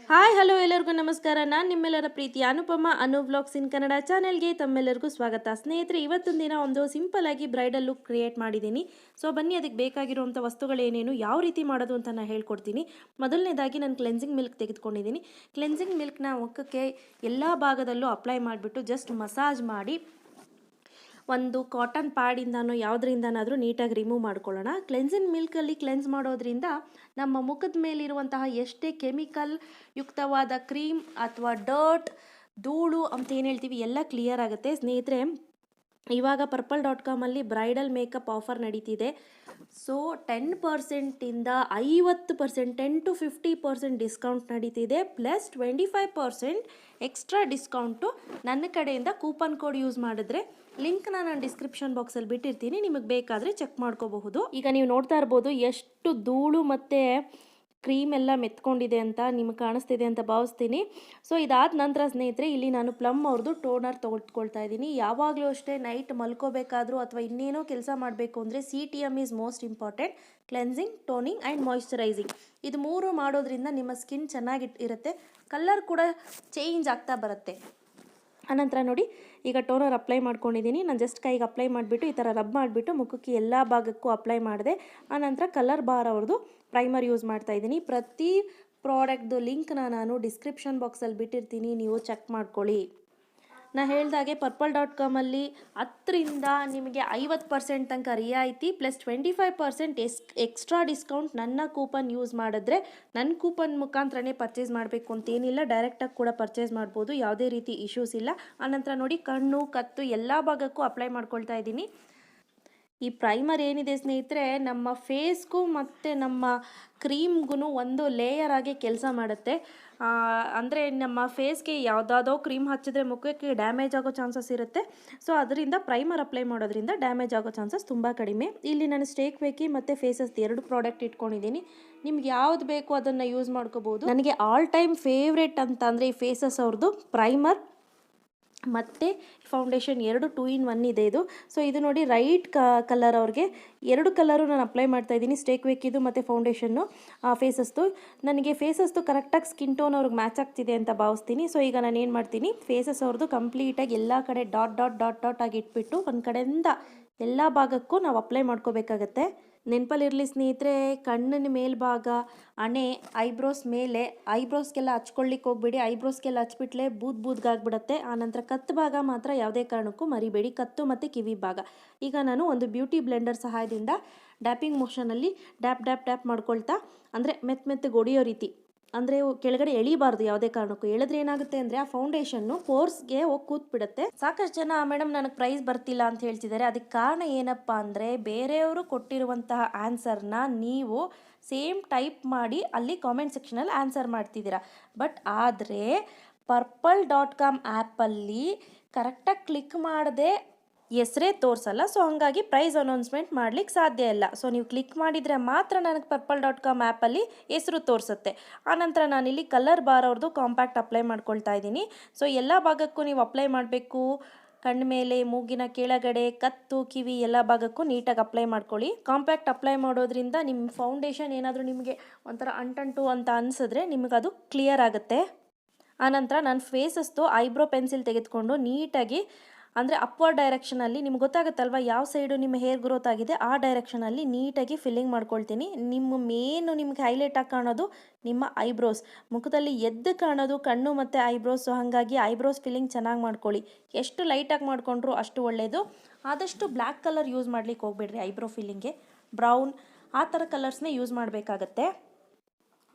Hi hello ಎಲ್ಲರಿಗೂ ನಮಸ್ಕಾರ. ನಾನು ನಿಮ್ಮೆಲ್ಲರ ಪ್ರೀತಿಯ ಅನುಪಮ ವ್ಲಾಗ್ಸ್ ಇನ್ ಕನ್ನಡ ಚಾನೆಲ್ಗೆ ತಮ್ಮೆಲ್ಲರಿಗೂ ಸ್ವಾಗತ. ಸ್ನೇಹಿತರೆ, ಇವತ್ತಿನ ದಿನ ಒಂದು ಸಿಂಪಲ್ ಆಗಿ ಬ್ರೈಡಲ್ ಲುಕ್ ಕ್ರಿಯೇಟ್ ಮಾಡಿದ್ದೀನಿ. ಸೊ ಬನ್ನಿ, ಅದಕ್ಕೆ ಬೇಕಾಗಿರುವಂಥ ವಸ್ತುಗಳೇನೇನು, ಯಾವ ರೀತಿ ಮಾಡೋದು ಅಂತ ನಾನು ಹೇಳ್ಕೊಡ್ತೀನಿ. ಮೊದಲನೇದಾಗಿ ನಾನು ಕ್ಲೆನ್ಸಿಂಗ್ ಮಿಲ್ಕ್ ತೆಗೆದುಕೊಂಡಿದ್ದೀನಿ. ಕ್ಲೆನ್ಸಿಂಗ್ ಮಿಲ್ಕ್ನ ಮುಖಕ್ಕೆ ಎಲ್ಲ ಭಾಗದಲ್ಲೂ ಅಪ್ಲೈ ಮಾಡಿಬಿಟ್ಟು ಜಸ್ಟ್ ಮಸಾಜ್ ಮಾಡಿ ಒಂದು ಕಾಟನ್ ಪ್ಯಾಡಿಂದನೋ ಯಾವುದರಿಂದನಾದರೂ ನೀಟಾಗಿ ರಿಮೂವ್ ಮಾಡ್ಕೊಳ್ಳೋಣ. ಕ್ಲೆನ್ಸಿಂಗ್ ಮಿಲ್ಕಲ್ಲಿ ಕ್ಲೆನ್ಸ್ ಮಾಡೋದ್ರಿಂದ ನಮ್ಮ ಮುಖದ ಮೇಲಿರುವಂತಹ ಎಷ್ಟೇ ಕೆಮಿಕಲ್ ಯುಕ್ತವಾದ ಕ್ರೀಮ್ ಅಥವಾ ಡರ್ಟ್, ಧೂಳು ಅಂತ ಏನು ಹೇಳ್ತೀವಿ, ಎಲ್ಲ ಕ್ಲಿಯರ್ ಆಗುತ್ತೆ. ಸ್ನೇಹಿತರೆ, ಇವಾಗ purple.com ಬ್ರೈಡಲ್ ಮೇಕಪ್ ಆಫರ್ ನಡೀತಿದೆ. ಸೊ 10%ಇಂದ 50%, 10 to 50% ಡಿಸ್ಕೌಂಟ್ ನಡೀತಿದೆ. ಪ್ಲಸ್ 25% ಎಕ್ಸ್ಟ್ರಾ ಡಿಸ್ಕೌಂಟು ನನ್ನ ಕಡೆಯಿಂದ ಕೂಪನ್ ಕೋಡ್ ಯೂಸ್ ಮಾಡಿದ್ರೆ. ಲಿಂಕ್ನ ನಾನು ಡಿಸ್ಕ್ರಿಪ್ಷನ್ ಬಾಕ್ಸಲ್ಲಿ ಬಿಟ್ಟಿರ್ತೀನಿ, ನಿಮಗೆ ಬೇಕಾದರೆ ಚೆಕ್ ಮಾಡ್ಕೋಬಹುದು. ಈಗ ನೀವು ನೋಡ್ತಾ ಇರ್ಬೋದು ಎಷ್ಟು ಧೂಳು ಮತ್ತು ಕ್ರೀಮ್ ಎಲ್ಲ ಮೆತ್ಕೊಂಡಿದೆ ಅಂತ ನಿಮಗೆ ಕಾಣಿಸ್ತಿದೆ ಅಂತ ಭಾವಿಸ್ತೀನಿ. ಸೊ ಇದಾದ ನಂತರ ಸ್ನೇಹಿತರೆ, ಇಲ್ಲಿ ನಾನು ಪ್ಲಮ್ ಅವ್ರದ್ದು ಟೋನರ್ ತೊಗೊಳ್ತಾ ಇದ್ದೀನಿ. ಯಾವಾಗಲೂ ಅಷ್ಟೇ ನೈಟ್ ಮಲ್ಕೋಬೇಕಾದ್ರೂ ಅಥವಾ ಇನ್ನೇನೋ ಕೆಲಸ ಮಾಡಬೇಕು ಅಂದರೆ CTM is most important. Cleansing, toning and moisturising, ಇದು ಮೂರು ಮಾಡೋದ್ರಿಂದ ನಿಮ್ಮ ಸ್ಕಿನ್ ಚೆನ್ನಾಗಿ ಇರುತ್ತೆ, ಕಲರ್ ಕೂಡ ಚೇಂಜ್ ಆಗ್ತಾ ಬರುತ್ತೆ. ಆನಂತರ ನೋಡಿ, ಈಗ ಟೋನರ್ ಅಪ್ಲೈ ಮಾಡ್ಕೊಂಡಿದ್ದೀನಿ. ನಾನು ಜಸ್ಟ್ ಕೈಗೆ ಅಪ್ಲೈ ಮಾಡಿಬಿಟ್ಟು ಈ ಥರ ರಬ್ ಮಾಡಿಬಿಟ್ಟು ಮುಖಕ್ಕೆ ಎಲ್ಲ ಭಾಗಕ್ಕೂ ಅಪ್ಲೈ ಮಾಡಿದೆ. ಆನಂತರ Colorbar ಅವ್ರದ್ದು ಪ್ರೈಮರ್ ಯೂಸ್ ಮಾಡ್ತಾ ಇದ್ದೀನಿ. ಪ್ರತಿ ಪ್ರಾಡಕ್ಟ್ದು ಲಿಂಕ್ನ ನಾನು ಡಿಸ್ಕ್ರಿಪ್ಷನ್ ಬಾಕ್ಸಲ್ಲಿ ಬಿಟ್ಟಿರ್ತೀನಿ, ನೀವು ಚೆಕ್ ಮಾಡ್ಕೊಳ್ಳಿ. ನಾನು ಹೇಳಿದಾಗೆ purple.com 10ರಿಂದ ನಿಮಗೆ 50% ತನಕ ರಿಯಾಯಿತಿ ಪ್ಲಸ್ 25% ಎಕ್ಸ್ಟ್ರಾ ಡಿಸ್ಕೌಂಟ್ ನನ್ನ ಕೂಪನ್ ಯೂಸ್ ಮಾಡಿದ್ರೆ. ನನ್ನ ಕೂಪನ್ ಮುಖಾಂತರನೇ ಪರ್ಚೇಸ್ ಮಾಡಬೇಕು ಅಂತೇನಿಲ್ಲ, ಡೈರೆಕ್ಟಾಗಿ ಕೂಡ ಪರ್ಚೇಸ್ ಮಾಡ್ಬೋದು, ಯಾವುದೇ ರೀತಿ ಇಶ್ಯೂಸ್ ಇಲ್ಲ. ಆನಂತರ ನೋಡಿ, ಕಣ್ಣು, ಕತ್ತು ಎಲ್ಲ ಭಾಗಕ್ಕೂ ಅಪ್ಲೈ ಮಾಡ್ಕೊಳ್ತಾ ಇದ್ದೀನಿ. ಈ ಪ್ರೈಮರ್ ಏನಿದೆ ಸ್ನೇಹಿತರೆ, ನಮ್ಮ ಫೇಸ್ಗೂ ಮತ್ತು ನಮ್ಮ ಕ್ರೀಮ್ಗೂ ಒಂದು ಲೇಯರ್ ಆಗಿ ಕೆಲಸ ಮಾಡುತ್ತೆ. ಅಂದರೆ ನಮ್ಮ ಫೇಸ್ಗೆ ಯಾವುದಾದೋ ಕ್ರೀಮ್ ಹಚ್ಚಿದ್ರೆ ಮುಖಕ್ಕೆ ಡ್ಯಾಮೇಜ್ ಆಗೋ ಚಾನ್ಸಸ್ ಇರುತ್ತೆ. ಸೊ ಅದರಿಂದ ಪ್ರೈಮರ್ ಅಪ್ಲೈ ಮಾಡೋದ್ರಿಂದ ಡ್ಯಾಮೇಜ್ ಆಗೋ ಚಾನ್ಸಸ್ ತುಂಬ ಕಡಿಮೆ. ಇಲ್ಲಿ ನಾನು ಸ್ಟೇಕ್ ವೇಕಿ ಮತ್ತು ಫೇಸಸ್ 2 ಪ್ರಾಡಕ್ಟ್ ಇಟ್ಕೊಂಡಿದ್ದೀನಿ. ನಿಮ್ಗೆ ಯಾವ್ದು ಬೇಕು ಅದನ್ನು ಯೂಸ್ ಮಾಡ್ಕೋಬೋದು. ನನಗೆ ಆಲ್ ಟೈಮ್ ಫೇವ್ರೇಟ್ ಅಂತ ಅಂದರೆ ಈ ಫೇಸಸ್ ಅವ್ರದ್ದು ಪ್ರೈಮರ್ ಮತ್ತು ಫೌಂಡೇಶನ್ 2 2 in 1 ಇದೆ ಇದು. ಸೊ ಇದು ನೋಡಿ, ರೈಟ್ ಕಲರ್ ಅವ್ರಿಗೆ 2 ಕಲರು ನಾನು ಅಪ್ಲೈ ಮಾಡ್ತಾ ಇದ್ದೀನಿ, ಸ್ಟೇಕ್ ವೇಕಿದು ಮತ್ತು ಫೌಂಡೇಶನ್ನು ಫೇಸಸ್ದು. ನನಗೆ ಫೇಸಸ್ದು ಕರೆಕ್ಟಾಗಿ ಸ್ಕಿನ್ ಟೋನ್ ಅವ್ರಿಗೆ ಮ್ಯಾಚ್ ಆಗ್ತಿದೆ ಅಂತ ಭಾವಿಸ್ತೀನಿ. ಸೊ ಈಗ ನಾನು ಏನು ಮಾಡ್ತೀನಿ, ಫೇಸಸ್ ಅವ್ರದ್ದು ಕಂಪ್ಲೀಟಾಗಿ ಎಲ್ಲ ಕಡೆ ಡಾಟ್ ಡಾಟ್ ಡಾಟ್ ಡಾಟ್ ಆಗಿ ಇಟ್ಬಿಟ್ಟು ಒಂದು ಕಡೆಯಿಂದ ಎಲ್ಲ ಭಾಗಕ್ಕೂ ನಾವು ಅಪ್ಲೈ ಮಾಡ್ಕೋಬೇಕಾಗತ್ತೆ. ನೆನಪಲ್ಲಿರಲಿ ಸ್ನೇಹಿತರೆ, ಕಣ್ಣಿನ ಮೇಲ್ಭಾಗ, ಹಣೆ, ಐಬ್ರೋಸ್ ಮೇಲೆ, ಐಬ್ರೋಸ್ಗೆಲ್ಲ ಹಚ್ಕೊಳ್ಳಿಕ್ಕೆ ಹೋಗ್ಬೇಡಿ. ಐಬ್ರೋಸ್ಗೆಲ್ಲ ಹಚ್ಬಿಟ್ಲೆ ಬೂದ್ಗಾಗ್ಬಿಡುತ್ತೆ. ಆನಂತರ ಕತ್ತು ಭಾಗ ಮಾತ್ರ ಯಾವುದೇ ಕಾರಣಕ್ಕೂ ಮರಿಬೇಡಿ, ಕತ್ತು ಮತ್ತು ಕಿವಿ ಭಾಗ. ಈಗ ನಾನು ಒಂದು ಬ್ಯೂಟಿ ಬ್ಲೆಂಡರ್ ಸಹಾಯದಿಂದ ಡ್ಯಾಪಿಂಗ್ ಮೋಷನಲ್ಲಿ ಡ್ಯಾಪ್ ಡ್ಯಾಪ್ ಡ್ಯಾಪ್ ಮಾಡ್ಕೊಳ್ತಾ, ಅಂದರೆ ಮೆತ್ತಗೆ ಒಡೆಯೋ ರೀತಿ, ಅಂದರೆ ಕೆಳಗಡೆ ಎಳಿಬಾರ್ದು ಯಾವುದೇ ಕಾರಣಕ್ಕೂ. ಎಳೆದ್ರೆ ಏನಾಗುತ್ತೆ ಅಂದರೆ ಆ ಫೌಂಡೇಶನ್ನು ಪೋರ್ಸ್ಗೆ ಹೋಗಿ ಕೂತ್ಬಿಡುತ್ತೆ. ಸಾಕಷ್ಟು ಜನ ಮೇಡಮ್ ನನಗೆ ಪ್ರೈಸ್ ಬರ್ತಿಲ್ಲ ಅಂತ ಹೇಳ್ತಿದ್ದಾರೆ. ಅದಕ್ಕೆ ಕಾರಣ ಏನಪ್ಪ ಅಂದರೆ, ಬೇರೆಯವರು ಕೊಟ್ಟಿರುವಂತಹ ಆನ್ಸರ್ನ ನೀವು ಸೇಮ್ ಟೈಪ್ ಮಾಡಿ ಅಲ್ಲಿ ಕಾಮೆಂಟ್ ಸೆಕ್ಷನಲ್ಲಿ ಆನ್ಸರ್ ಮಾಡ್ತಿದ್ದೀರಾ. ಬಟ್ ಆದರೆ purple.com ಆ್ಯಪಲ್ಲಿ ಕರೆಕ್ಟಾಗಿ ಕ್ಲಿಕ್ ಮಾಡದೆ ಹೆಸರೇ ತೋರಿಸಲ್ಲ. ಸೊ ಹಾಗಾಗಿ ಪ್ರೈಸ್ ಅನೌನ್ಸ್ಮೆಂಟ್ ಮಾಡ್ಲಿಕ್ಕೆ ಸಾಧ್ಯ ಇಲ್ಲ. ಸೊ ನೀವು ಕ್ಲಿಕ್ ಮಾಡಿದರೆ ಮಾತ್ರ ನನಗೆ purple.com ಆ್ಯಪಲ್ಲಿ ಹೆಸರು ತೋರಿಸುತ್ತೆ. ಆನಂತರ ನಾನಿಲ್ಲಿ Colorbar ಅವ್ರದ್ದು ಕಾಂಪ್ಯಾಕ್ಟ್ ಅಪ್ಲೈ ಮಾಡ್ಕೊಳ್ತಾ ಇದ್ದೀನಿ. ಸೊ ಎಲ್ಲ ಭಾಗಕ್ಕೂ ನೀವು ಅಪ್ಲೈ ಮಾಡಬೇಕು. ಕಣ್ಣ ಮೇಲೆ, ಮೂಗಿನ ಕೆಳಗಡೆ, ಕತ್ತು, ಕಿವಿ ಎಲ್ಲ ಭಾಗಕ್ಕೂ ನೀಟಾಗಿ ಅಪ್ಲೈ ಮಾಡ್ಕೊಳ್ಳಿ. ಕಾಂಪ್ಯಾಕ್ಟ್ ಅಪ್ಲೈ ಮಾಡೋದ್ರಿಂದ ನಿಮ್ಮ ಫೌಂಡೇಶನ್ ಏನಾದರೂ ನಿಮಗೆ ಒಂಥರ ಅಂಟಂಟು ಅಂತ ಅನಿಸಿದ್ರೆ ನಿಮಗದು ಕ್ಲಿಯರ್ ಆಗುತ್ತೆ. ಆನಂತರ ನಾನು ಫೇಸಸ್ದು ಐಬ್ರೋ ಪೆನ್ಸಿಲ್ ತೆಗೆದುಕೊಂಡು ನೀಟಾಗಿ, ಅಂದರೆ ಅಪ್ವರ್ಡ್ ಡೈರೆಕ್ಷನಲ್ಲಿ, ನಿಮ್ಗೆ ಗೊತ್ತಾಗುತ್ತಲ್ವ ಯಾವ ಸೈಡು ನಿಮ್ಮ ಹೇರ್ ಗ್ರೋತ್ ಆಗಿದೆ ಆ ಡೈರೆಕ್ಷನಲ್ಲಿ ನೀಟಾಗಿ ಫಿಲ್ಲಿಂಗ್ ಮಾಡ್ಕೊಳ್ತೀನಿ. ನಿಮ್ಗೆ ಹೈಲೈಟ್ ಆಗಿ ಕಾಣೋದು ನಿಮ್ಮ ಐಬ್ರೋಸ್, ಮುಖದಲ್ಲಿ ಎದ್ದು ಕಾಣೋದು ಕಣ್ಣು ಮತ್ತು ಐಬ್ರೋಸ್. ಹಾಗಾಗಿ ಐಬ್ರೋಸ್ ಫಿಲ್ಲಿಂಗ್ ಚೆನ್ನಾಗಿ ಮಾಡ್ಕೊಳ್ಳಿ. ಎಷ್ಟು ಲೈಟಾಗಿ ಮಾಡಿಕೊಂಡ್ರು ಅಷ್ಟು ಒಳ್ಳೆಯದು. ಆದಷ್ಟು ಬ್ಲ್ಯಾಕ್ ಕಲರ್ ಯೂಸ್ ಮಾಡ್ಲಿಕ್ಕೆ ಹೋಗ್ಬೇಡ್ರಿ ಐಬ್ರೋ ಫಿಲ್ಲಿಂಗ್ಗೆ. ಬ್ರೌನ್ ಆ ಥರ ಕಲರ್ಸ್ನೇ ಯೂಸ್ ಮಾಡಬೇಕಾಗತ್ತೆ.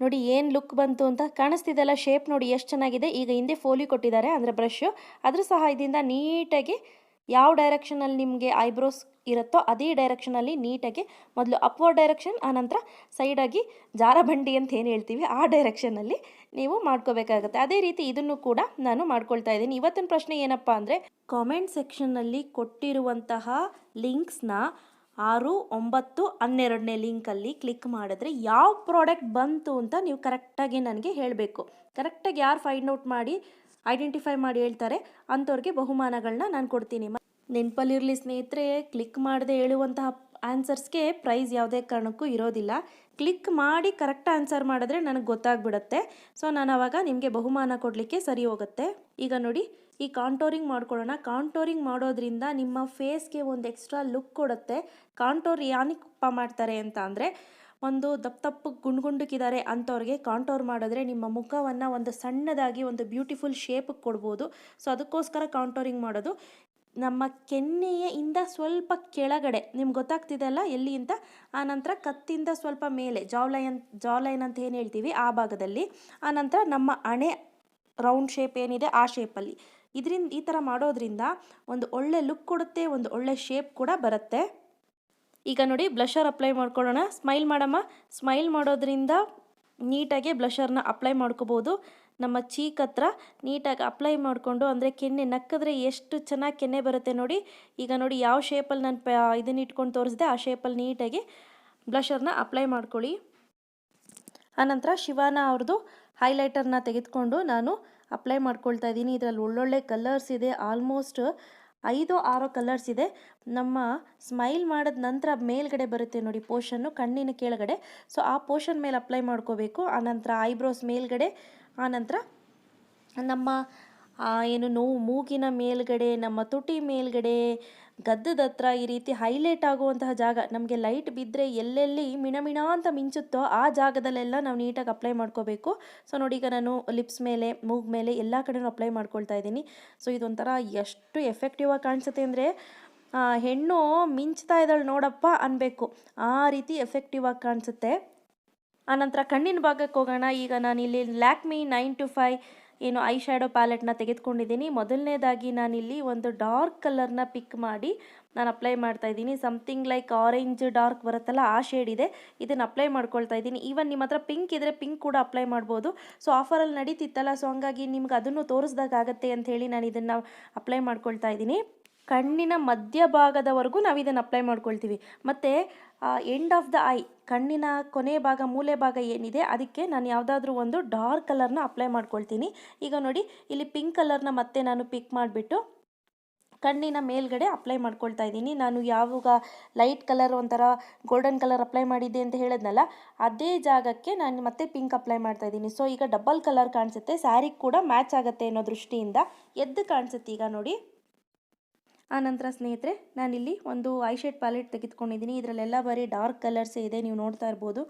ನೋಡಿ ಏನು ಲುಕ್ ಬಂತು ಅಂತ ಕಾಣಿಸ್ತಿದೆಲ್ಲ, ಶೇಪ್ ನೋಡಿ ಎಷ್ಟು ಚೆನ್ನಾಗಿದೆ. ಈಗ ಹಿಂದೆ ಫೋಲಿ ಕೊಟ್ಟಿದ್ದಾರೆ, ಅಂದರೆ ಬ್ರಷು, ಅದ್ರ ಸಹಾಯದಿಂದ ನೀಟಾಗಿ ಯಾವ ಡೈರೆಕ್ಷನಲ್ಲಿ ನಿಮಗೆ ಐಬ್ರೋಸ್ ಇರುತ್ತೋ ಅದೇ ಡೈರೆಕ್ಷನಲ್ಲಿ ನೀಟಾಗಿ ಮೊದಲು ಅಪ್ವರ್ಡ್ ಡೈರೆಕ್ಷನ್, ಆನಂತರ ಸೈಡಾಗಿ ಜಾರಬಂಡಿ ಅಂತ ಏನು ಹೇಳ್ತೀವಿ ಆ ಡೈರೆಕ್ಷನಲ್ಲಿ ನೀವು ಮಾಡ್ಕೋಬೇಕಾಗತ್ತೆ. ಅದೇ ರೀತಿ ಇದನ್ನು ಕೂಡ ನಾನು ಮಾಡ್ಕೊಳ್ತಾ ಇದ್ದೀನಿ. ಇವತ್ತಿನ ಪ್ರಶ್ನೆ ಏನಪ್ಪ ಅಂದರೆ, ಕಾಮೆಂಟ್ ಸೆಕ್ಷನ್ನಲ್ಲಿ ಕೊಟ್ಟಿರುವಂತಹ ಲಿಂಕ್ಸ್ನ 6, 9, 12ನೇ ಲಿಂಕಲ್ಲಿ ಕ್ಲಿಕ್ ಮಾಡಿದ್ರೆ ಯಾವ ಪ್ರಾಡಕ್ಟ್ ಬಂತು ಅಂತ ನೀವು ಕರೆಕ್ಟಾಗಿ ನನಗೆ ಹೇಳಬೇಕು. ಕರೆಕ್ಟಾಗಿ ಯಾರು ಫೈಂಡ್ ಔಟ್ ಮಾಡಿ ಐಡೆಂಟಿಫೈ ಮಾಡಿ ಹೇಳ್ತಾರೆ ಅಂಥವ್ರಿಗೆ ಬಹುಮಾನಗಳನ್ನ ನಾನು ಕೊಡ್ತೀನಿ. ನೆನಪಲ್ಲಿರಲಿ ಸ್ನೇಹಿತರೆ, ಕ್ಲಿಕ್ ಮಾಡದೆ ಹೇಳುವಂತಹ ಆನ್ಸರ್ಸ್ಗೆ ಪ್ರೈಸ್ ಯಾವುದೇ ಕಾರಣಕ್ಕೂ ಇರೋದಿಲ್ಲ. ಕ್ಲಿಕ್ ಮಾಡಿ ಕರೆಕ್ಟ್ ಆನ್ಸರ್ ಮಾಡಿದ್ರೆ ನನಗೆ ಗೊತ್ತಾಗ್ಬಿಡುತ್ತೆ. ಸೊ ನಾನು ಆವಾಗ ನಿಮಗೆ ಬಹುಮಾನ ಕೊಡಲಿಕ್ಕೆ ಸರಿ ಹೋಗುತ್ತೆ. ಈಗ ನೋಡಿ, ಈ ಕಾಂಟೋರಿಂಗ್ ಮಾಡ್ಕೊಳ್ಳೋಣ. ಕಾಂಟೋರಿಂಗ್ ಮಾಡೋದ್ರಿಂದ ನಿಮ್ಮ ಫೇಸ್ಗೆ ಒಂದು ಎಕ್ಸ್ಟ್ರಾ ಲುಕ್ ಕೊಡುತ್ತೆ. ಕಾಂಟೋರ್ ಏನಕ್ಕಪ್ಪ ಮಾಡ್ತಾರೆ ಅಂತ ಅಂದರೆ, ಒಂದು ದಪ್ಪ ಗುಂಡ್ಗುಂಡಕ್ಕಿದ್ದಾರೆ ಅಂಥವ್ರಿಗೆ ಕಾಂಟೋರ್ ಮಾಡಿದ್ರೆ ನಿಮ್ಮ ಮುಖವನ್ನು ಒಂದು ಸಣ್ಣದಾಗಿ ಒಂದು ಬ್ಯೂಟಿಫುಲ್ ಶೇಪಿಗೆ ಕೊಡ್ಬೋದು. ಸೊ ಅದಕ್ಕೋಸ್ಕರ ಕಾಂಟೋರಿಂಗ್ ಮಾಡೋದು. ನಮ್ಮ ಕೆನ್ನೆಯಿಂದ ಸ್ವಲ್ಪ ಕೆಳಗಡೆ ನಿಮ್ಗೆ ಗೊತ್ತಾಗ್ತಿದೆ ಅಲ್ಲ ಎಲ್ಲಿ ಅಂತ, ಆನಂತರ ಕತ್ತಿಂದ ಸ್ವಲ್ಪ ಮೇಲೆ ಜಾಲೈನ್ ಅಂತ ಏನು ಹೇಳ್ತೀವಿ ಆ ಭಾಗದಲ್ಲಿ, ಆನಂತರ ನಮ್ಮ ಹಣೆ ರೌಂಡ್ ಶೇಪ್ ಏನಿದೆ ಆ ಶೇಪಲ್ಲಿ, ಈ ಥರ ಮಾಡೋದ್ರಿಂದ ಒಂದು ಒಳ್ಳೆ ಲುಕ್ ಕೊಡುತ್ತೆ, ಒಂದು ಒಳ್ಳೆ ಶೇಪ್ ಕೂಡ ಬರುತ್ತೆ. ಈಗ ನೋಡಿ, ಬ್ಲಷರ್ ಅಪ್ಲೈ ಮಾಡ್ಕೊಳ್ಳೋಣ. ಸ್ಮೈಲ್ ಮಾಡಮ್ಮ. ಸ್ಮೈಲ್ ಮಾಡೋದ್ರಿಂದ ನೀಟಾಗಿ ಬ್ಲಷರ್ನ ಅಪ್ಲೈ ಮಾಡ್ಕೋಬೋದು. ನಮ್ಮ ಚೀಕ್ ಹತ್ರ ನೀಟಾಗಿ ಅಪ್ಲೈ ಮಾಡಿಕೊಂಡು, ಅಂದರೆ ಕೆನ್ನೆ ನಕ್ಕಿದ್ರೆ ಎಷ್ಟು ಚೆನ್ನಾಗಿ ಕೆನ್ನೆ ಬರುತ್ತೆ ನೋಡಿ. ಈಗ ನೋಡಿ, ಯಾವ ಶೇಪಲ್ಲಿ ನಾನು ಇದನ್ನ ಇಟ್ಕೊಂಡು ತೋರಿಸಿದೆ ಆ ಶೇಪಲ್ಲಿ ನೀಟಾಗಿ ಬ್ಲಷರ್ನ ಅಪ್ಲೈ ಮಾಡ್ಕೊಳ್ಳಿ. ಆನಂತರ ಶಿವಾನ ಅವ್ರದ್ದು ಹೈಲೈಟರ್ನ ತೆಗೆದುಕೊಂಡು ನಾನು ಅಪ್ಲೈ ಮಾಡ್ಕೊಳ್ತಾ ಇದ್ದೀನಿ. ಇದರಲ್ಲಿ ಒಳ್ಳೊಳ್ಳೆ ಕಲರ್ಸ್ ಇದೆ, ಆಲ್ಮೋಸ್ಟ್ 5-6 ಕಲರ್ಸ್ ಇದೆ. ನಮ್ಮ ಸ್ಮೈಲ್ ಮಾಡಿದ ನಂತರ ಮೇಲ್ಗಡೆ ಬರುತ್ತೆ ನೋಡಿ ಪೋರ್ಷನ್ನು, ಕಣ್ಣಿನ ಕೆಳಗಡೆ. ಸೊ ಆ ಪೋರ್ಷನ್ ಮೇಲೆ ಅಪ್ಲೈ ಮಾಡ್ಕೋಬೇಕು. ಆನಂತರ ಐಬ್ರೋಸ್ ಮೇಲ್ಗಡೆ, ಆನಂತರ ನಮ್ಮ ಏನು ಮೂಗಿನ ಮೇಲ್ಗಡೆ, ನಮ್ಮ ತುಟಿ ಮೇಲ್ಗಡೆ, ಗದ್ದದ ಹತ್ರ ಈ ರೀತಿ ಹೈಲೈಟ್ ಆಗುವಂತಹ ಜಾಗ, ನಮಗೆ ಲೈಟ್ ಬಿದ್ದರೆ ಎಲ್ಲೆಲ್ಲಿ ಮಿಣ ಅಂತ ಮಿಂಚುತ್ತೋ ಆ ಜಾಗದಲ್ಲೆಲ್ಲ ನಾವು ನೀಟಾಗಿ ಅಪ್ಲೈ ಮಾಡ್ಕೋಬೇಕು. ಸೊ ನೋಡಿ, ಈಗ ನಾನು ಲಿಪ್ಸ್ ಮೇಲೆ, ಮೂಗು ಮೇಲೆ ಎಲ್ಲ ಕಡೆನೂ ಅಪ್ಲೈ ಮಾಡ್ಕೊಳ್ತಾ ಇದ್ದೀನಿ. ಸೊ ಇದೊಂಥರ ಎಷ್ಟು ಎಫೆಕ್ಟಿವ್ ಆಗಿ ಕಾಣಿಸುತ್ತೆ ಅಂದರೆ, ಹೆಣ್ಣು ಮಿಂಚ್ತಾ ಇದ್ದಾಳೆ ನೋಡಪ್ಪ ಅನ್ಬೇಕು, ಆ ರೀತಿ ಎಫೆಕ್ಟಿವ್ ಆಗಿ ಕಾಣಿಸುತ್ತೆ. ಆನಂತರ ಕಣ್ಣಿನ ಭಾಗಕ್ಕೆ ಹೋಗೋಣ. ಈಗ ನಾನಿಲ್ಲಿ ಲ್ಯಾಕ್ಮಿ 925 ಏನು ಐ ಶ್ಯಾಡೋ ಪ್ಯಾಲೆಟ್ನ ತೆಗೆದುಕೊಂಡಿದ್ದೀನಿ. ಮೊದಲನೇದಾಗಿ ನಾನಿಲ್ಲಿ ಒಂದು ಡಾರ್ಕ್ ಕಲರ್ನ ಪಿಕ್ ಮಾಡಿ ನಾನು ಅಪ್ಲೈ ಮಾಡ್ತಾ ಇದ್ದೀನಿ. ಸಮಥಿಂಗ್ ಲೈಕ್ ಆರೆಂಜ್ ಡಾರ್ಕ್ ಬರುತ್ತಲ್ಲ ಆ ಶೇಡ್ ಇದೆ, ಇದನ್ನು ಅಪ್ಲೈ ಮಾಡ್ಕೊಳ್ತಾ ಇದ್ದೀನಿ. ಈವನ್ ನಿಮ್ಮ ಹತ್ರ ಪಿಂಕ್ ಇದ್ದರೆ ಪಿಂಕ್ ಕೂಡ ಅಪ್ಲೈ ಮಾಡ್ಬೋದು. ಸೊ ಆಫರಲ್ಲಿ ನಡೀತಿತ್ತಲ್ಲ, ಸೊ ಹಂಗಾಗಿ ನಿಮ್ಗೆ ಅದನ್ನು ತೋರಿಸ್ದಾಗತ್ತೆ ಅಂತ ಹೇಳಿ ನಾನು ಇದನ್ನು ಅಪ್ಲೈ ಮಾಡ್ಕೊಳ್ತಾ ಇದ್ದೀನಿ. ಕಣ್ಣಿನ ಮಧ್ಯಭಾಗದವರೆಗೂ ನಾವು ಇದನ್ನು ಅಪ್ಲೈ ಮಾಡ್ಕೊಳ್ತೀವಿ. ಮತ್ತು ಎಂಡ್ ಆಫ್ ದ ಐ, ಕಣ್ಣಿನ ಕೊನೆ ಭಾಗ, ಮೂಲೆ ಭಾಗ ಏನಿದೆ ಅದಕ್ಕೆ ನಾನು ಯಾವುದಾದ್ರೂ ಒಂದು ಡಾರ್ಕ್ ಕಲರ್ನ ಅಪ್ಲೈ ಮಾಡ್ಕೊಳ್ತೀನಿ. ಈಗ ನೋಡಿ, ಇಲ್ಲಿ ಪಿಂಕ್ ಕಲರ್ನ ಮತ್ತೆ ನಾನು ಪಿಕ್ ಮಾಡಿಬಿಟ್ಟು ಕಣ್ಣಿನ ಮೇಲ್ಗಡೆ ಅಪ್ಲೈ ಮಾಡ್ಕೊಳ್ತಾ ಇದ್ದೀನಿ. ನಾನು ಯಾವಾಗ ಲೈಟ್ ಕಲರ್ ಒಂಥರ ಗೋಲ್ಡನ್ ಕಲರ್ ಅಪ್ಲೈ ಮಾಡಿದ್ದೆ ಅಂತ ಹೇಳಿದ್ನಲ್ಲ, ಅದೇ ಜಾಗಕ್ಕೆ ನಾನು ಮತ್ತೆ ಪಿಂಕ್ ಅಪ್ಲೈ ಮಾಡ್ತಾ ಇದ್ದೀನಿ. ಸೊ ಈಗ ಡಬಲ್ ಕಲರ್ ಕಾಣಿಸುತ್ತೆ, ಸ್ಯಾರಿಗೆ ಕೂಡ ಮ್ಯಾಚ್ ಆಗುತ್ತೆ ಅನ್ನೋ ದೃಷ್ಟಿಯಿಂದ ಎದ್ದು ಕಾಣಿಸುತ್ತೆ ಈಗ ನೋಡಿ. ಆನಂತರ ಸ್ನೇಹಿತರೆ, ನಾನಿಲ್ಲಿ ಒಂದು ಐ ಶೇಡ್ ಪ್ಯಾಲೆಟ್ ತೆಗೆದುಕೊಂಡಿದ್ದೀನಿ. ಇದರಲ್ಲೆಲ್ಲ ಬರೀ ಡಾರ್ಕ್ ಕಲರ್ಸೇ ಇದೆ, ನೀವು ನೋಡ್ತಾ ಇರ್ಬೋದು.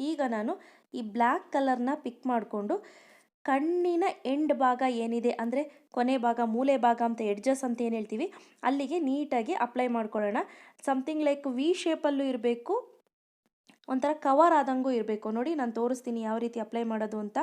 ಈಗ ನಾನು ಈ ಬ್ಲ್ಯಾಕ್ ಕಲರ್ನ ಪಿಕ್ ಮಾಡಿಕೊಂಡು ಕಣ್ಣಿನ ಎಂಡ್ ಭಾಗ ಏನಿದೆ, ಅಂದರೆ ಕೊನೆ ಭಾಗ, ಮೂಲೆ ಭಾಗ ಅಂತ ಎಡ್ಜಸ್ ಅಂತ ಏನು ಹೇಳ್ತೀವಿ, ಅಲ್ಲಿಗೆ ನೀಟಾಗಿ ಅಪ್ಲೈ ಮಾಡ್ಕೊಳ್ಳೋಣ. ಸಮಥಿಂಗ್ ಲೈಕ್ ವಿ ಶೇಪಲ್ಲೂ ಇರಬೇಕು, ಒಂಥರ ಕವರ್ ಆದಂಗೂ ಇರಬೇಕು. ನೋಡಿ, ನಾನು ತೋರಿಸ್ತೀನಿ ಯಾವ ರೀತಿ ಅಪ್ಲೈ ಮಾಡೋದು ಅಂತ.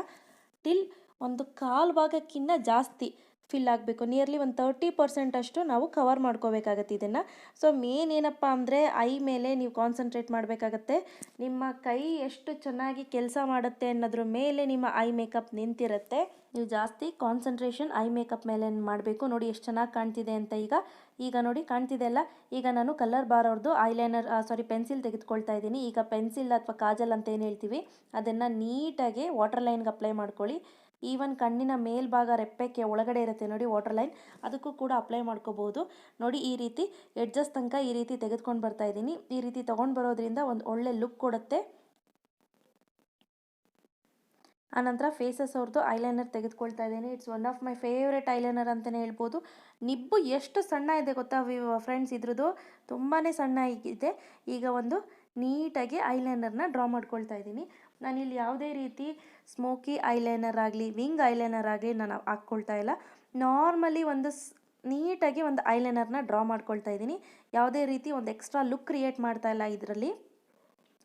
ಟಿಲ್ ಒಂದು ಕಾಲು ಭಾಗಕ್ಕಿಂತ ಜಾಸ್ತಿ ಫಿಲ್ ಆಗಬೇಕು. ನಿಯರ್ಲಿ ಒಂದು 30% ಅಷ್ಟು ನಾವು ಕವರ್ ಮಾಡ್ಕೋಬೇಕಾಗತ್ತೆ ಇದನ್ನು. ಸೊ ಮೇನ್ ಏನಪ್ಪ ಅಂದರೆ, ಐ ಮೇಲೆ ನೀವು ಕಾನ್ಸಂಟ್ರೇಟ್ ಮಾಡಬೇಕಾಗತ್ತೆ. ನಿಮ್ಮ ಕೈ ಎಷ್ಟು ಚೆನ್ನಾಗಿ ಕೆಲಸ ಮಾಡುತ್ತೆ ಅನ್ನೋದ್ರ ಮೇಲೆ ನಿಮ್ಮ ಐ ಮೇಕಪ್ ನಿಂತಿರುತ್ತೆ. ನೀವು ಜಾಸ್ತಿ ಕಾನ್ಸಂಟ್ರೇಷನ್ ಐ ಮೇಕಪ್ ಮೇಲೆ ಮಾಡಬೇಕು. ನೋಡಿ ಎಷ್ಟು ಚೆನ್ನಾಗಿ ಕಾಣ್ತಿದೆ ಅಂತ. ಈಗ ನೋಡಿ ಕಾಣ್ತಿದೆ ಅಲ್ಲ. ಈಗ ನಾನು Colorbar ಅವ್ರದ್ದು ಪೆನ್ಸಿಲ್ ತೆಗೆದುಕೊಳ್ತಾ ಇದ್ದೀನಿ. ಈಗ ಪೆನ್ಸಿಲ್ ಅಥವಾ ಕಾಜಲ್ ಅಂತ ಏನು ಹೇಳ್ತೀವಿ, ಅದನ್ನು ನೀಟಾಗಿ ವಾಟರ್ ಲೈನ್ಗೆ ಅಪ್ಲೈ ಮಾಡ್ಕೊಳ್ಳಿ. ಈವನ್ ಕಣ್ಣಿನ ಮೇಲ್ಭಾಗ, ರೆಪ್ಪೆಗೆ ಒಳಗಡೆ ಇರುತ್ತೆ ನೋಡಿ ವಾಟರ್ ಲೈನ್, ಅದಕ್ಕೂ ಕೂಡ ಅಪ್ಲೈ ಮಾಡ್ಕೋಬಹುದು. ನೋಡಿ, ಈ ರೀತಿ ಎಡ್ಜಸ್ ತನಕ ಈ ರೀತಿ ತೆಗೆದುಕೊಂಡು ಬರ್ತಾ ಇದ್ದೀನಿ. ಈ ರೀತಿ ತೊಗೊಂಡು ಬರೋದ್ರಿಂದ ಒಂದು ಒಳ್ಳೆ ಲುಕ್ ಕೊಡುತ್ತೆ. ಆನಂತರ ಫೇಸಸ್ ಅವ್ರದ್ದು ಐಲೈನರ್ ತೆಗೆದುಕೊಳ್ತಾ ಇದ್ದೀನಿ. It's one of my favourite eyeliner ಅಂತಲೇ ಹೇಳ್ಬೋದು. ನಿಬ್ಬು ಎಷ್ಟು ಸಣ್ಣ ಇದೆ ಗೊತ್ತಾ ಫ್ರೆಂಡ್ಸ್, ಇದ್ರದ್ದು ತುಂಬಾ ಸಣ್ಣ ಇದೆ. ಈಗ ಒಂದು ನೀಟಾಗಿ ಐಲೈನರ್ನ ಡ್ರಾ ಮಾಡ್ಕೊಳ್ತಾ ಇದ್ದೀನಿ. ನಾನಿಲ್ಲಿ ಯಾವುದೇ ರೀತಿ ಸ್ಮೋಕಿ ಐಲೈನರ್ ಆಗಲಿ, ವಿಂಗ್ ಐಲೈನರ್ ಆಗಲಿ ನಾನು ಹಾಕ್ಕೊಳ್ತಾ ಇಲ್ಲ. ನಾರ್ಮಲಿ ನೀಟಾಗಿ ಒಂದು ಐಲೈನರ್ನ ಡ್ರಾ ಮಾಡ್ಕೊಳ್ತಾ ಇದ್ದೀನಿ. ಯಾವುದೇ ರೀತಿ ಒಂದು ಎಕ್ಸ್ಟ್ರಾ ಲುಕ್ ಕ್ರಿಯೇಟ್ ಮಾಡ್ತಾ ಇಲ್ಲ ಇದರಲ್ಲಿ.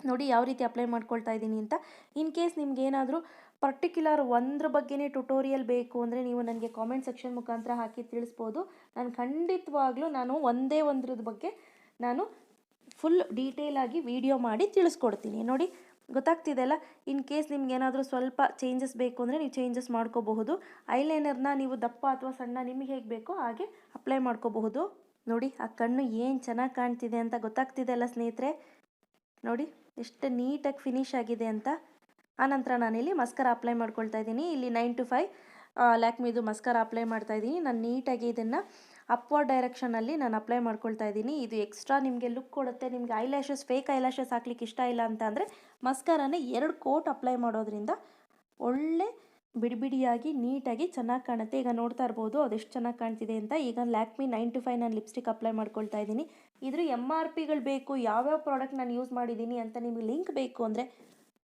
ನೋಡಿ ಯಾವ ರೀತಿ ಅಪ್ಲೈ ಮಾಡ್ಕೊಳ್ತಾ ಇದ್ದೀನಿ ಅಂತ. ಇನ್ ಕೇಸ್ ನಿಮ್ಗೇನಾದರೂ ಪರ್ಟಿಕ್ಯುಲರ್ ಒಂದ್ರ ಬಗ್ಗೆನೇ ಟ್ಯುಟೋರಿಯಲ್ ಬೇಕು ಅಂದರೆ ನೀವು ನನಗೆ ಕಾಮೆಂಟ್ ಸೆಕ್ಷನ್ ಮುಖಾಂತರ ಹಾಕಿ ತಿಳಿಸ್ಬೋದು. ನಾನು ಖಂಡಿತವಾಗ್ಲೂ ಒಂದೇ ಒಂದ್ರದ್ದು ಬಗ್ಗೆ ನಾನು ಫುಲ್ ಡೀಟೇಲಾಗಿ ವಿಡಿಯೋ ಮಾಡಿ ತಿಳಿಸ್ಕೊಡ್ತೀನಿ. ನೋಡಿ ಗೊತ್ತಾಗ್ತಿದೆ ಅಲ್ಲ. ಇನ್ ಕೇಸ್ ನಿಮ್ಗೇನಾದರೂ ಸ್ವಲ್ಪ ಚೇಂಜಸ್ ಬೇಕು ಅಂದರೆ ನೀವು ಚೇಂಜಸ್ ಮಾಡ್ಕೋಬಹುದು. ಐಲೈನರ್ನ ನೀವು ದಪ್ಪ ಅಥವಾ ಸಣ್ಣ ನಿಮಗೆ ಹೇಗೆ ಬೇಕೋ ಹಾಗೆ ಅಪ್ಲೈ ಮಾಡ್ಕೋಬಹುದು. ನೋಡಿ ಆ ಕಣ್ಣು ಏನು ಚೆನ್ನಾಗಿ ಕಾಣ್ತಿದೆ ಅಂತ ಗೊತ್ತಾಗ್ತಿದೆ ಅಲ್ಲ ಸ್ನೇಹಿತರೆ. ನೋಡಿ ಎಷ್ಟು ನೀಟಾಗಿ ಫಿನಿಶ್ ಆಗಿದೆ ಅಂತ. ಆನಂತರ ನಾನಿಲ್ಲಿ ಮಸ್ಕರ ಅಪ್ಲೈ ಮಾಡ್ಕೊಳ್ತಾ ಇದ್ದೀನಿ. ಇಲ್ಲಿ 925 ಲ್ಯಾಕ್ಮಿದು ಮಸ್ಕರ ಅಪ್ಲೈ ಮಾಡ್ತಾ ಇದ್ದೀನಿ. ನಾನು ನೀಟಾಗಿ ಇದನ್ನು ಅಪ್ವರ್ಡ್ ಡೈರೆಕ್ಷನಲ್ಲಿ ನಾನು ಅಪ್ಲೈ ಮಾಡ್ಕೊಳ್ತಾ ಇದ್ದೀನಿ. ಇದು ಎಕ್ಸ್ಟ್ರಾ ನಿಮಗೆ ಲುಕ್ ಕೊಡುತ್ತೆ. ನಿಮಗೆ ಐಲ್ಯಾಶಸ್ ಫೇಕ್ ಐಲ್ಯಾಶಸ್ ಹಾಕ್ಲಿಕ್ಕೆ ಇಷ್ಟ ಇಲ್ಲ ಅಂತ ಅಂದರೆ ಮಸ್ಕಾರಾನ 2 ಕೋಟ್ ಅಪ್ಲೈ ಮಾಡೋದ್ರಿಂದ ಒಳ್ಳೆ ಬಿಡಿಯಾಗಿ ನೀಟಾಗಿ ಚೆನ್ನಾಗಿ ಕಾಣುತ್ತೆ. ಈಗ ನೋಡ್ತಾ ಇರ್ಬೋದು ಅದೆಷ್ಟು ಚೆನ್ನಾಗಿ ಕಾಣ್ತಿದೆ ಅಂತ. ಈಗ ಲ್ಯಾಕ್ಮಿ 925 ನಾನು ಲಿಪ್ಸ್ಟಿಕ್ ಅಪ್ಲೈ ಮಾಡ್ಕೊಳ್ತಾ ಇದ್ದೀನಿ. ಇದ್ರ MRPಗಳು ಬೇಕು, ಯಾವ್ಯಾವ ಪ್ರಾಡಕ್ಟ್ ನಾನು ಯೂಸ್ ಮಾಡಿದ್ದೀನಿ ಅಂತ ನಿಮಗೆ ಲಿಂಕ್ ಬೇಕು ಅಂದರೆ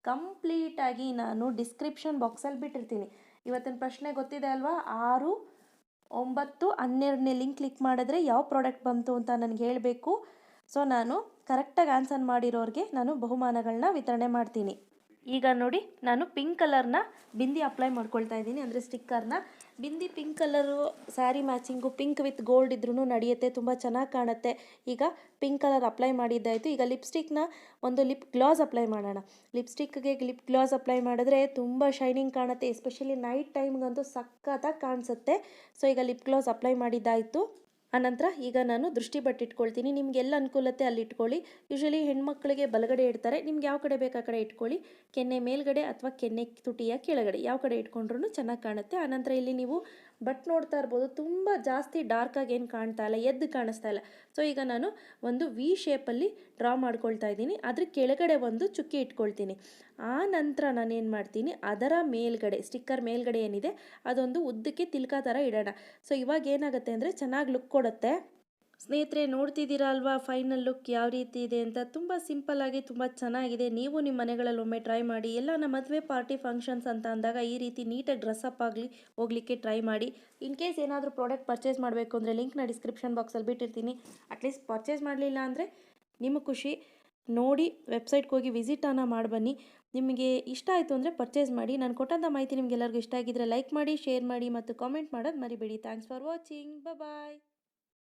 ಕಂಪ್ಲೀಟಾಗಿ ನಾನು ಡಿಸ್ಕ್ರಿಪ್ಷನ್ ಬಾಕ್ಸಲ್ಲಿ ಬಿಟ್ಟಿರ್ತೀನಿ. ಇವತ್ತಿನ ಪ್ರಶ್ನೆ ಗೊತ್ತಿದೆ ಅಲ್ವಾ? 6, 9, 12ನೇ ಲಿಂಕ್ ಕ್ಲಿಕ್ ಮಾಡಿದ್ರೆ ಯಾವ ಪ್ರಾಡಕ್ಟ್ ಬಂತು ಅಂತ ನನಗೆ ಹೇಳಬೇಕು. ಸೊ ನಾನು ಕರೆಕ್ಟಾಗಿ ಆನ್ಸರ್ ಮಾಡಿರೋರಿಗೆ ನಾನು ಬಹುಮಾನಗಳನ್ನ ವಿತರಣೆ ಮಾಡ್ತೀನಿ. ಈಗ ನೋಡಿ ನಾನು ಪಿಂಕ್ ಕಲರ್ನ ಬಿಂದಿ ಅಪ್ಲೈ ಮಾಡ್ಕೊಳ್ತಾ ಇದ್ದೀನಿ, ಅಂದರೆ ಸ್ಟಿಕ್ಕರ್ನ. Bindi pink colour sari matching pink with gold ಇದ್ರೂ ನಡೆಯುತ್ತೆ, ತುಂಬ ಚೆನ್ನಾಗಿ ಕಾಣುತ್ತೆ. ಈಗ ಪಿಂಕ್ ಕಲರ್ ಅಪ್ಲೈ ಮಾಡಿದ್ದಾಯಿತು. ಈಗ ಲಿಪ್ಸ್ಟಿಕ್ನ ಒಂದು ಲಿಪ್ ಗ್ಲಾಸ್ ಅಪ್ಲೈ ಮಾಡೋಣ. ಲಿಪ್ಸ್ಟಿಕ್ಗೆ ಲಿಪ್ ಗ್ಲಾಸ್ ಅಪ್ಲೈ ಮಾಡಿದ್ರೆ ತುಂಬ ಶೈನಿಂಗ್ ಕಾಣುತ್ತೆ, ಎಸ್ಪೆಷಲಿ ನೈಟ್ ಟೈಮ್ಗಂತೂ ಸಖತ್ತಾಗಿ ಕಾಣಿಸುತ್ತೆ. ಸೊ ಈಗ ಲಿಪ್ ಗ್ಲಾಸ್ ಅಪ್ಲೈ ಮಾಡಿದ್ದಾಯಿತು. ಆನಂತರ ಈಗ ನಾನು ದೃಷ್ಟಿ ಬಟ್ಟೆ ಇಟ್ಕೊಳ್ತೀನಿ. ನಿಮ್ಗೆ ಎಲ್ಲ ಅನುಕೂಲತೆ ಅಲ್ಲಿ ಇಟ್ಕೊಳ್ಳಿ. ಯೂಶಲಿ ಹೆಣ್ಮಕ್ಳಿಗೆ ಬಲಗಡೆ ಇಡ್ತಾರೆ, ನಿಮ್ಗೆ ಯಾವ ಕಡೆ ಬೇಕು ಆ ಕಡೆ ಇಟ್ಕೊಳ್ಳಿ. ಕೆನ್ನೆ ಮೇಲ್ಗಡೆ ಅಥವಾ ಕೆನ್ನೆ ತುಟಿಯ ಕೆಳಗಡೆ ಯಾವ ಕಡೆ ಇಟ್ಕೊಂಡ್ರೂ ಚೆನ್ನಾಗಿ ಕಾಣುತ್ತೆ. ಆನಂತರ ಇಲ್ಲಿ ನೀವು ಬಟ್ ನೋಡ್ತಾ ಇರ್ಬೋದು, ತುಂಬ ಜಾಸ್ತಿ ಡಾರ್ಕಾಗಿ ಏನು ಕಾಣ್ತಾ ಇಲ್ಲ, ಎದ್ದು ಕಾಣಿಸ್ತಾ ಇಲ್ಲ. ಸೊ ಈಗ ನಾನು ಒಂದು ವಿ ಶೇಪಲ್ಲಿ ಡ್ರಾ ಮಾಡ್ಕೊಳ್ತಾ ಇದ್ದೀನಿ. ಅದ್ರ ಕೆಳಗಡೆ ಒಂದು ಚುಕ್ಕಿ ಇಟ್ಕೊಳ್ತೀನಿ. ಆ ನಂತರ ನಾನೇನು ಮಾಡ್ತೀನಿ, ಅದರ ಮೇಲ್ಗಡೆ ಸ್ಟಿಕ್ಕರ್ ಮೇಲ್ಗಡೆ ಏನಿದೆ ಅದೊಂದು ಉದ್ದಕ್ಕೆ ತಿಲ್ಕ ಥರ ಇಡೋಣ. ಸೊ ಇವಾಗ ಏನಾಗುತ್ತೆ ಅಂದರೆ ಚೆನ್ನಾಗಿ ಲುಕ್ ಕೊಡುತ್ತೆ. ಸ್ನೇಹಿತರೆ ನೋಡ್ತಿದ್ದೀರಾ ಅಲ್ವಾ ಫೈನಲ್ ಲುಕ್ ಯಾವ ರೀತಿ ಇದೆ ಅಂತ. ತುಂಬ ಸಿಂಪಲ್ಲಾಗಿ ತುಂಬ ಚೆನ್ನಾಗಿದೆ. ನೀವು ನಿಮ್ಮ ಮನೆಗಳಲ್ಲಿ ಒಮ್ಮೆ ಟ್ರೈ ಮಾಡಿ. ಎಲ್ಲ ನಮ್ಮ ಮದುವೆ ಪಾರ್ಟಿ ಫಂಕ್ಷನ್ಸ್ ಅಂತ ಅಂದಾಗ ಈ ರೀತಿ ನೀಟಾಗಿ ಡ್ರೆಸ್ಅಪ್ ಆಗಲಿ ಹೋಗಲಿಕ್ಕೆ ಟ್ರೈ ಮಾಡಿ. ಇನ್ ಕೇಸ್ ಏನಾದರೂ ಪ್ರಾಡಕ್ಟ್ ಪರ್ಚೇಸ್ ಮಾಡಬೇಕು ಅಂದರೆ ಲಿಂಕ್ನ ಡಿಸ್ಕ್ರಿಪ್ಷನ್ ಬಾಕ್ಸಲ್ಲಿ ಬಿಟ್ಟಿರ್ತೀನಿ. ಅಟ್ಲೀಸ್ಟ್ ಪರ್ಚೇಸ್ ಮಾಡಲಿಲ್ಲ ಅಂದರೆ ನಿಮ್ಮ ಖುಷಿ. ನೋಡಿ ವೆಬ್ಸೈಟ್ಗೆ ಹೋಗಿ ವಿಸಿಟನ್ನು ಮಾಡಿ ಬನ್ನಿ. ನಿಮಗೆ ಇಷ್ಟ ಆಯಿತು ಅಂದರೆ ಪರ್ಚೇಸ್ ಮಾಡಿ. ನಾನು ಕೊಟ್ಟಂಥ ಮಾಹಿತಿ ನಿಮಗೆಲ್ಲರಿಗೂ ಇಷ್ಟ ಆಗಿದ್ದರೆ ಲೈಕ್ ಮಾಡಿ, ಶೇರ್ ಮಾಡಿ ಮತ್ತು ಕಾಮೆಂಟ್ ಮಾಡೋದು ಮರಿಬೇಡಿ. Thanks for watching. ಬಾಯ್.